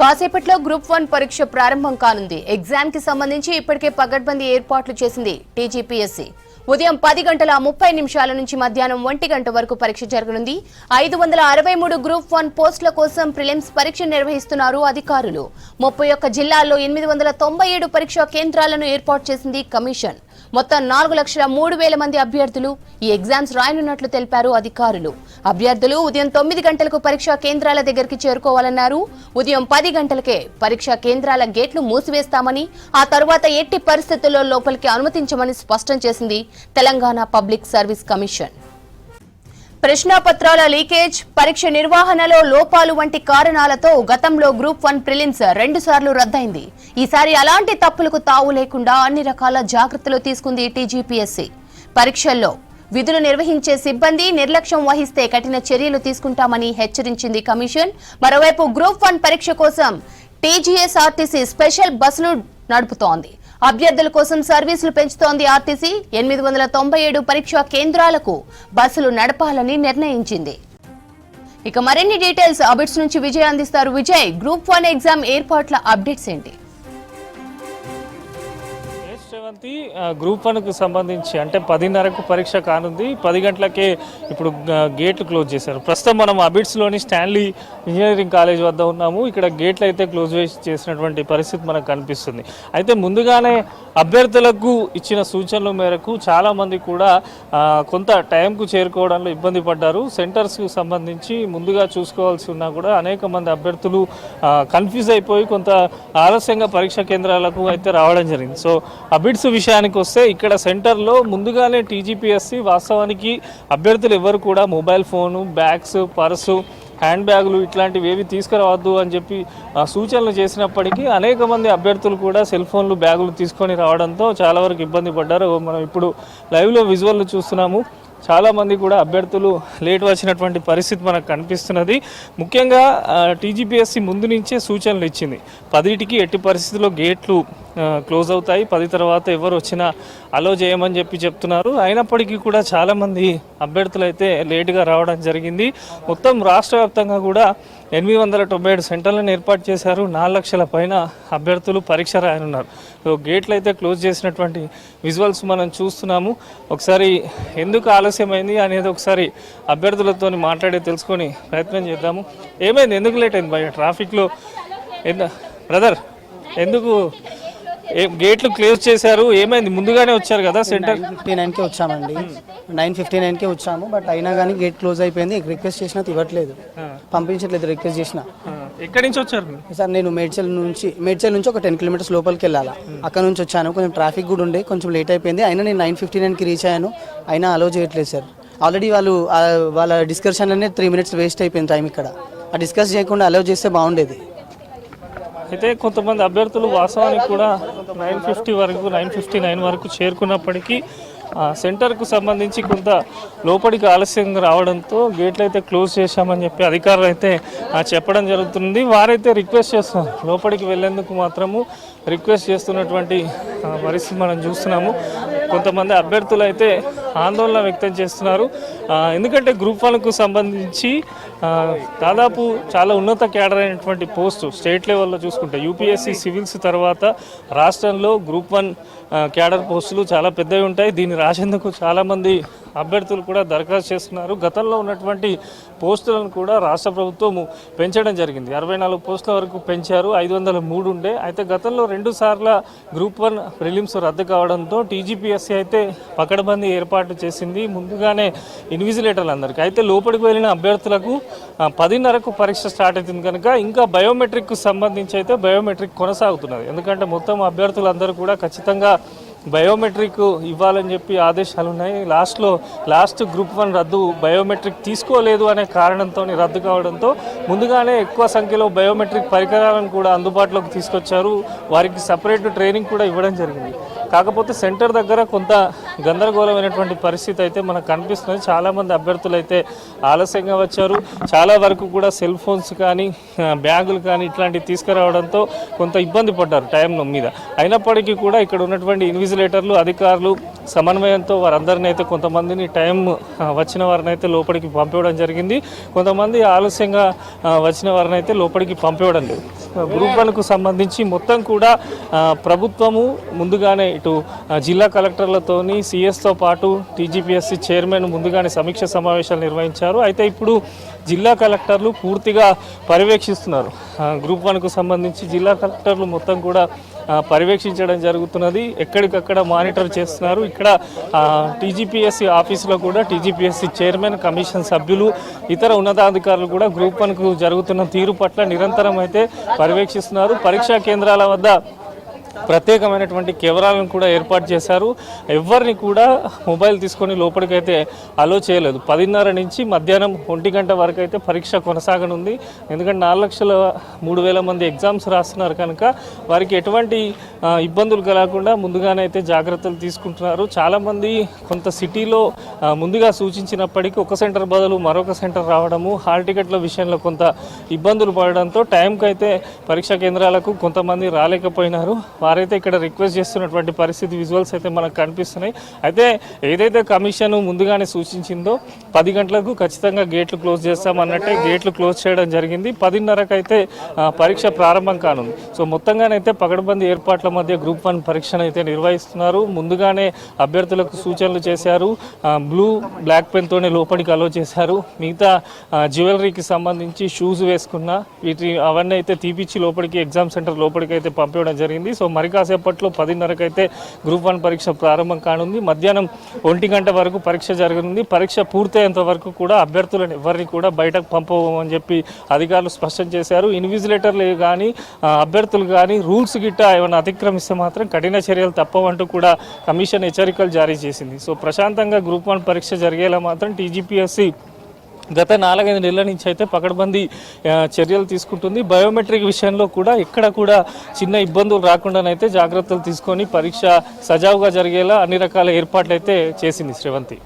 కాసేపట్లో గ్రూప్ 1 పరీక్ష ప్రారంభం కానుంది. ఎగ్జామ్ కి సంబంధించి ఇప్పటికే పగడ్బందీ ఏర్పాట్లు చేసింది టీజీపీఎస్సీ. ఉదయం 10:30 నుంచి మధ్యాహ్నం 1 గంట వరకు పరీక్ష జరగనుంది. 563 గ్రూప్ 1 పోస్టుల కోసం ప్రిలిమ్స్ పరీక్ష నిర్వహిస్తున్నారు అధికారులు. 31 జిల్లాల్లో 897 పరీక్షా కేంద్రాలను ఏర్పాటు చేసింది కమిషన్. మొత్తం 4,03,000 మంది అభ్యర్థులు ఈ ఎగ్జామ్స్ రాయనున్నట్లు తెలిపారు అధికారులు. అభ్యర్థులు ఉదయం 9 గంటలకు పరీక్షా కేంద్రాల దగ్గరికి చేరుకోవాలన్నారు. ఉదయం 10 గంటలకే పరీక్షా కేంద్రాల గేట్లు మూసివేస్తామని, ఆ తర్వాత ఎట్టి పరిస్థితుల్లో లోపలికి అనుమతించమని స్పష్టం చేసింది తెలంగాణ పబ్లిక్ సర్వీస్ కమిషన్. ప్రశ్నాపత్రాల లీకేజ్, పరీక్ష నిర్వహణలో లోపాలు వంటి కారణాలతో గతంలో గ్రూప్ 1 ప్రిలిమ్స్ 2 సార్లు రద్దయింది. ఈసారి అలాంటి తప్పులకు తావు లేకుండా అన్ని రకాల జాగ్రత్తలు తీసుకుంది టీజీపీఎస్సీ. పరీక్షల్లో విధులు నిర్వహించే సిబ్బంది నిర్లక్ష్యం వహిస్తే కఠిన చర్యలు తీసుకుంటామని హెచ్చరించింది కమిషన్. మరోవైపు గ్రూప్ 1 పరీక్ష కోసం టీజీఎస్ఆర్టీసీ స్పెషల్ బస్సులు నడుపుతోంది. అభ్యర్థుల కోసం సర్వీసులు పెంచుతోంది ఆర్టీసీ. 897 పరీక్షా కేంద్రాలకు బస్సులు నడపాలని నిర్ణయించింది. ఇక మరిన్ని డీటెయిల్స్ అప్డేట్స్ నుంచి విజయ్ అందిస్తారు. విజయ్, గ్రూప్ 1 ఎగ్జామ్ ఏర్పాట్ల అప్డేట్స్ ఏంటి? గ్రూప్ 1కు సంబంధించి అంటే 10:30కు పరీక్ష కానుంది. 10 గంటలకే ఇప్పుడు గేట్లు క్లోజ్ చేశారు. ప్రస్తుతం మనం అబిడ్స్లోని స్టాన్లీ ఇంజనీరింగ్ కాలేజ్ వద్ద ఉన్నాము. ఇక్కడ గేట్లు అయితే క్లోజ్ చేసినటువంటి పరిస్థితి మనకు కనిపిస్తుంది. అయితే ముందుగానే అభ్యర్థులకు ఇచ్చిన సూచనల మేరకు చాలామంది కూడా కొంత టైంకు చేరుకోవడంలో ఇబ్బంది పడ్డారు. సెంటర్స్కు సంబంధించి ముందుగా చూసుకోవాల్సి ఉన్నా కూడా అనేక మంది అభ్యర్థులు కన్ఫ్యూజ్ అయిపోయి కొంత ఆలస్యంగా పరీక్షా కేంద్రాలకు అయితే రావడం జరిగింది. సో అబిడ్స్ విషయానికి వస్తే ఇక్కడ సెంటర్లో ముందుగానే టీజీపీఎస్సీ వాస్తవానికి అభ్యర్థులు ఎవరు కూడా mobile phone, bags, purse, hand బ్యాగులు ఇట్లాంటివి ఏవి తీసుకురావద్దు అని చెప్పి సూచనలు చేసినప్పటికీ అనేక మంది అభ్యర్థులు కూడా సెల్ ఫోన్లు, బ్యాగులు తీసుకొని రావడంతో చాలా వరకు ఇబ్బంది పడ్డారు. మనం ఇప్పుడు లైవ్లో విజువల్ చూస్తున్నాము. చాలామంది కూడా అభ్యర్థులు లేట్ వచ్చినటువంటి పరిస్థితి మనకు కనిపిస్తున్నది. ముఖ్యంగా టీజీపీఎస్సీ ముందు నుంచే సూచనలు ఇచ్చింది. 10టికి ఎట్టి పరిస్థితుల్లో గేట్లు క్లోజ్ అవుతాయి, 10 తర్వాత ఎవరు వచ్చినా అలో చేయమని చెప్తున్నారు. అయినప్పటికీ కూడా చాలామంది అభ్యర్థులు అయితే లేటుగా రావడం జరిగింది. మొత్తం రాష్ట్ర వ్యాప్తంగా కూడా 897 సెంటర్లను ఏర్పాటు చేశారు. 4 లక్షల పైన అభ్యర్థులు పరీక్ష రాయనున్నారు. సో గేట్లు అయితే క్లోజ్ చేసినటువంటి విజువల్స్ మనం చూస్తున్నాము. ఒకసారి ఎందుకు ఆలస్యమైంది అనేది ఒకసారి అభ్యర్థులతో మాట్లాడి తెలుసుకొని ప్రయత్నం చేద్దాము. ఏమైంది, ఎందుకు లేట్ అయింది భయ ట్రాఫిక్లో? బ్రదర్, ఎందుకు గేట్లు క్లోజ్ చేశారు? ఏమైంది? ముందుగానే వచ్చారు కదా సెంటర్? 9:59కి వచ్చామండి. 9:59కి వచ్చాము. బట్ అయినా కానీ గేట్ క్లోజ్ అయిపోయింది. రిక్వెస్ట్ చేసినా ఇవ్వట్లేదు, పంపించట్లేదు. రిక్వెస్ట్ చేసిన. ఎక్కడి నుంచి వచ్చారు సార్? నేను మేడ్చల్ నుంచి ఒక 10 కిలోమీటర్స్ లోపలికి వెళ్ళాలా. అక్కడ నుంచి వచ్చాను. కొంచెం ట్రాఫిక్ కూడా ఉండే, కొంచెం లేట్ అయిపోయింది. అయినా నేను 9:59కి రీచ్ అయ్యాను. అయినా అలో చేయట్లేదు సార్. ఆల్రెడీ వాళ్ళ డిస్కషన్లోనే 3 మినిట్స్ వేస్ట్ అయిపోయింది టైం. ఇక్కడ ఆ డిస్కస్ చేయకుండా అలో చేస్తే బాగుండేది. అయితే కొంతమంది అభ్యర్థులు వాస్తవానికి కూడా 9:59 వరకు చేరుకున్నప్పటికీ సెంటర్కు సంబంధించి కొంత లోపలికి ఆలస్యంగా రావడంతో గేట్లు అయితే క్లోజ్ చేశామని చెప్పి అధికారులు అయితే చెప్పడం జరుగుతుంది. వారైతే రిక్వెస్ట్ చేస్తున్నారు, లోపలికి వెళ్ళేందుకు మాత్రము రిక్వెస్ట్ చేస్తున్నటువంటి పరిస్థితి మనం చూస్తున్నాము. కొంతమంది అభ్యర్థులు అయితే ఆందోళన వ్యక్తం చేస్తున్నారు. ఎందుకంటే గ్రూప్ 1కు సంబంధించి దాదాపు చాలా ఉన్నత క్యాడర్ అయినటువంటి పోస్టు స్టేట్ లెవెల్లో చూసుకుంటే యూపీఎస్సీ సివిల్స్ తర్వాత రాష్ట్రంలో గ్రూప్ 1 క్యాడర్ పోస్టులు చాలా పెద్దవి ఉంటాయి. దీన్ని రాసేందుకు చాలామంది అభ్యర్థులు కూడా దరఖాస్తు చేస్తున్నారు. గతంలో ఉన్నటువంటి పోస్టులను కూడా రాష్ట్ర ప్రభుత్వం పెంచడం జరిగింది. 64 పోస్టుల వరకు పెంచారు. 503 ఉండే. అయితే గతంలో 2 సార్ల గ్రూప్ 1 ప్రిలిమ్స్ రద్దు కావడంతో టీజీపీఎస్సీ అయితే పకడ్బందీ ఏర్పాటు చేసింది. ముందుగానే ఇన్విజిలేటర్లు అందరికీ అయితే లోపలికి వెళ్ళిన అభ్యర్థులకు 10:30కు పరీక్ష స్టార్ట్ అవుతుంది కనుక ఇంకా బయోమెట్రిక్కు సంబంధించి అయితే బయోమెట్రిక్ కొనసాగుతున్నది. ఎందుకంటే మొత్తం అభ్యర్థులందరూ కూడా ఖచ్చితంగా బయోమెట్రిక్ ఇవ్వాలని చెప్పి ఆదేశాలు ఉన్నాయి. లాస్ట్ గ్రూప్ 1 రద్దు బయోమెట్రిక్ తీసుకోలేదు అనే కారణంతో రద్దు కావడంతో ముందుగానే ఎక్కువ సంఖ్యలో బయోమెట్రిక్ పరికరాలను కూడా అందుబాటులోకి తీసుకొచ్చారు. వారికి సపరేట్ ట్రైనింగ్ కూడా ఇవ్వడం జరిగింది. కాకపోతే సెంటర్ దగ్గర కొంత గందరగోళమైనటువంటి పరిస్థితి అయితే మనకు కనిపిస్తుంది. చాలామంది అభ్యర్థులు అయితే ఆలస్యంగా వచ్చారు. చాలా వరకు కూడా సెల్ ఫోన్స్ కానీ బ్యాగులు కానీ ఇట్లాంటివి తీసుకురావడంతో కొంత ఇబ్బంది పడ్డారు టైం మీద. అయినప్పటికీ కూడా ఇక్కడ ఉన్నటువంటి ఇన్విజిలేటర్లు, అధికారులు సమన్వయంతో వారందరినీ అయితే కొంతమందిని టైం వచ్చిన వారిని అయితే లోపలికి పంపించడం జరిగింది. కొంతమంది ఆలస్యంగా వచ్చిన వారిని అయితే లోపలికి పంపించడం లేదు. గ్రూప్ 1కు సంబంధించి మొత్తం కూడా ప్రభుత్వము ముందుగానే ఇటు జిల్లా కలెక్టర్లతోని సిఎస్తో పాటు టీజీపీఎస్సీ చైర్మన్ ముందుగానే సమీక్ష సమావేశాలు నిర్వహించారు. అయితే ఇప్పుడు జిల్లా కలెక్టర్లు పూర్తిగా పర్యవేక్షిస్తున్నారు. గ్రూప్ 1కు సంబంధించి జిల్లా కలెక్టర్లు మొత్తం కూడా పర్యవేక్షించడం జరుగుతున్నది. ఎక్కడికక్కడ మానిటర్ చేస్తున్నారు. ఇక్కడ టీజీపీఎస్సీ ఆఫీసులో కూడా టీజీపీఎస్సీ చైర్మన్, కమిషన్ సభ్యులు, ఇతర ఉన్నతాధికారులు కూడా గ్రూప్ 1కు జరుగుతున్న తీరు పట్ల నిరంతరం అయితే పర్యవేక్షిస్తున్నారు. పరీక్షా కేంద్రాల వద్ద ప్రత్యేకమైనటువంటి కెమెరాలను కూడా ఏర్పాటు చేశారు. ఎవరిని కూడా మొబైల్ తీసుకొని లోపలికైతే అలో చేయలేదు. 10:30 నుంచి మధ్యాహ్నం 1 గంట వరకు అయితే పరీక్ష కొనసాగనుంది. ఎందుకంటే 4,03,000 మంది ఎగ్జామ్స్ రాస్తున్నారు కనుక వారికి ఎటువంటి ఇబ్బందులు కలగకుండా ముందుగానే అయితే జాగ్రత్తలు తీసుకుంటున్నారు. చాలామంది కొంత సిటీలో ముందుగా సూచించినప్పటికీ ఒక సెంటర్ బదులు మరొక సెంటర్ రావడము, హాల్ టికెట్ల విషయంలో కొంత ఇబ్బందులు పడడంతో టైంకి అయితే పరీక్షా కేంద్రాలకు కొంతమంది రాలేకపోయినారు. వారైతే ఇక్కడ రిక్వెస్ట్ చేస్తున్నటువంటి పరిస్థితి విజువల్స్ అయితే మనకు కనిపిస్తున్నాయి. అయితే ఏదైతే కమిషన్ ముందుగానే సూచించిందో 10 గంటలకు ఖచ్చితంగా గేట్లు క్లోజ్ చేస్తామన్నట్టే గేట్లు క్లోజ్ చేయడం జరిగింది. 10:30కు అయితే పరీక్ష ప్రారంభం కానుంది. సో మొత్తంగానైతే పకడ్బందీ ఏర్పాట్ల మధ్య గ్రూప్ 1 పరీక్షను అయితే నిర్వహిస్తున్నారు. ముందుగానే అభ్యర్థులకు సూచనలు చేశారు. బ్లూ బ్లాక్ పెన్తోనే లోపలికి అలో చేశారు. మిగతా జ్యువెలరీకి సంబంధించి షూస్ వేసుకున్న అవన్నీ అయితే తీపిచ్చి లోపలికి ఎగ్జామ్ సెంటర్ లోపలికి అయితే పంపించడం జరిగింది. సో మరి కాసేపట్లో 10:30కు అయితే గ్రూప్ 1 పరీక్ష ప్రారంభం కానుంది. మధ్యాహ్నం 1 గంట వరకు పరీక్ష జరగనుంది. పరీక్ష పూర్తయ్యేంత వరకు కూడా అభ్యర్థులను ఎవరిని కూడా బయటకు పంపవని చెప్పి అధికారులు స్పష్టం చేశారు. ఇన్విజిలేటర్లు కానీ అభ్యర్థులు కానీ రూల్స్ గిట్ట ఏమైనా అతిక్రమిస్తే మాత్రం కఠిన చర్యలు తప్పవంటూ కూడా కమిషన్ హెచ్చరికలు జారీ చేసింది. సో ప్రశాంతంగా గ్రూప్ 1 పరీక్ష జరిగేలా మాత్రం టీజీపీఎస్సీ గత 4-5 నెలల నుంచి అయితే పకడ్బందీ చర్యలు తీసుకుంటుంది. బయోమెట్రిక్ విషయంలో కూడా ఎక్కడ కూడా చిన్న ఇబ్బందులు రాకుండానైతే జాగ్రత్తలు తీసుకొని పరీక్ష సజావుగా జరిగేలా అన్ని రకాల ఏర్పాట్లు అయితే చేసింది శ్రీవంతి.